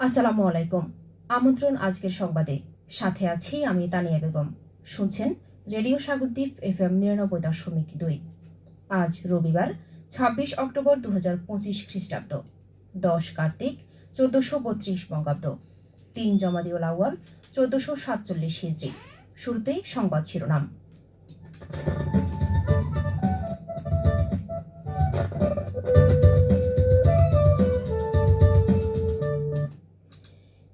আসসালামু আলাইকুম। আমন্ত্রণ আজকের সংবাদে। সাথে আছি আমি তানিয়া বেগম। শুনছেন রেডিও সাগরদ্বীপ FM 99.2। আজ রবিবার 26 অক্টোবর 2025 খ্রিস্টাব্দ, 10 কার্তিক 1432 বঙ্গাব্দ, 3 জমাদিউল আউয়াল 1447 হিজরি। শুরুতেই সংবাদ শিরোনাম।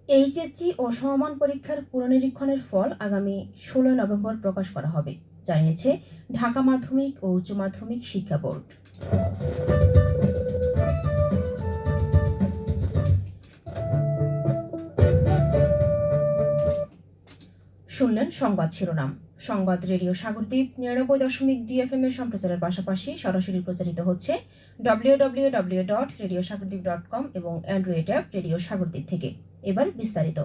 এইচএসসি ও সমমান পরীক্ষার পুনর্নিরীক্ষণের ফল আগামী 16 নভেম্বর প্রকাশ করা হবে, জানিয়েছে ঢাকা মাধ্যমিক ও উচ্চ মাধ্যমিক শিক্ষা বোর্ড। শুনলেন সংবাদ শিরোনাম। সংবাদ রেডিও সাগরদ্বীপ 99.2 FM এর সম্প্রচারের পাশাপাশি সরাসরি প্রচারিত হচ্ছে www.radiosagordeep.com এবং অ্যান্ড্রয়েড অ্যাপ রেডিও সাগরদ্বীপ থেকে। এবার বিস্তারিত।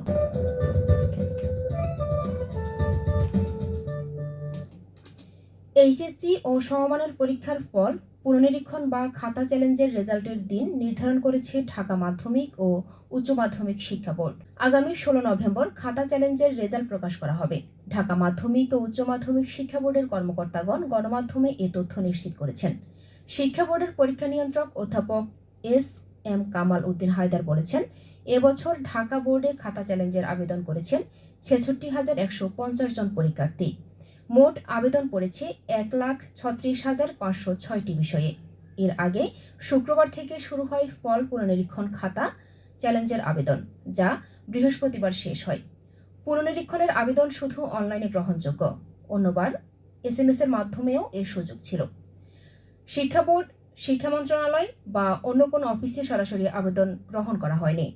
এইচএসসি ও সমমানের পরীক্ষার ফল পুনর্নিরীক্ষণ বা খাতা চ্যালেঞ্জের রেজাল্টের দিন নির্ধারণ করেছে ঢাকা মাধ্যমিক ও উচ্চ মাধ্যমিক শিক্ষা বোর্ড। আগামী 16 নভেম্বর খাতা চ্যালেঞ্জের রেজাল্ট প্রকাশ করা হবে। ঢাকা মাধ্যমিক ও উচ্চ মাধ্যমিক শিক্ষা বোর্ডের কর্মকর্তাগণ গণমাধ্যমে এ তথ্য নিশ্চিত করেছেন। শিক্ষা বোর্ডের পরীক্ষা নিয়ন্ত্রক অধ্যাপক SM কামাল উদ্দিন হায়দার বলেছেন, এবছর ঢাকা বোর্ডে খাতা চ্যালেঞ্জের আবেদন করেছেন 66,150 জন পরীক্ষার্থী। মোট আবেদন পড়েছে 1,36,506টি বিষয়ে। এর আগে শুক্রবার থেকে শুরু হয় ফল পুনর্নিরীক্ষণ খাতা চ্যালেঞ্জের আবেদন, যা বৃহস্পতিবার শেষ হয়। পুনর্নিরীক্ষণের আবেদন শুধু অনলাইনে গ্রহণযোগ্য, অন্যবার SMS এর মাধ্যমেও এর সুযোগ ছিল। শিক্ষা বোর্ড, শিক্ষা মন্ত্রণালয় বা অন্য কোনো অফিসে সরাসরি আবেদন গ্রহণ করা হয়নি।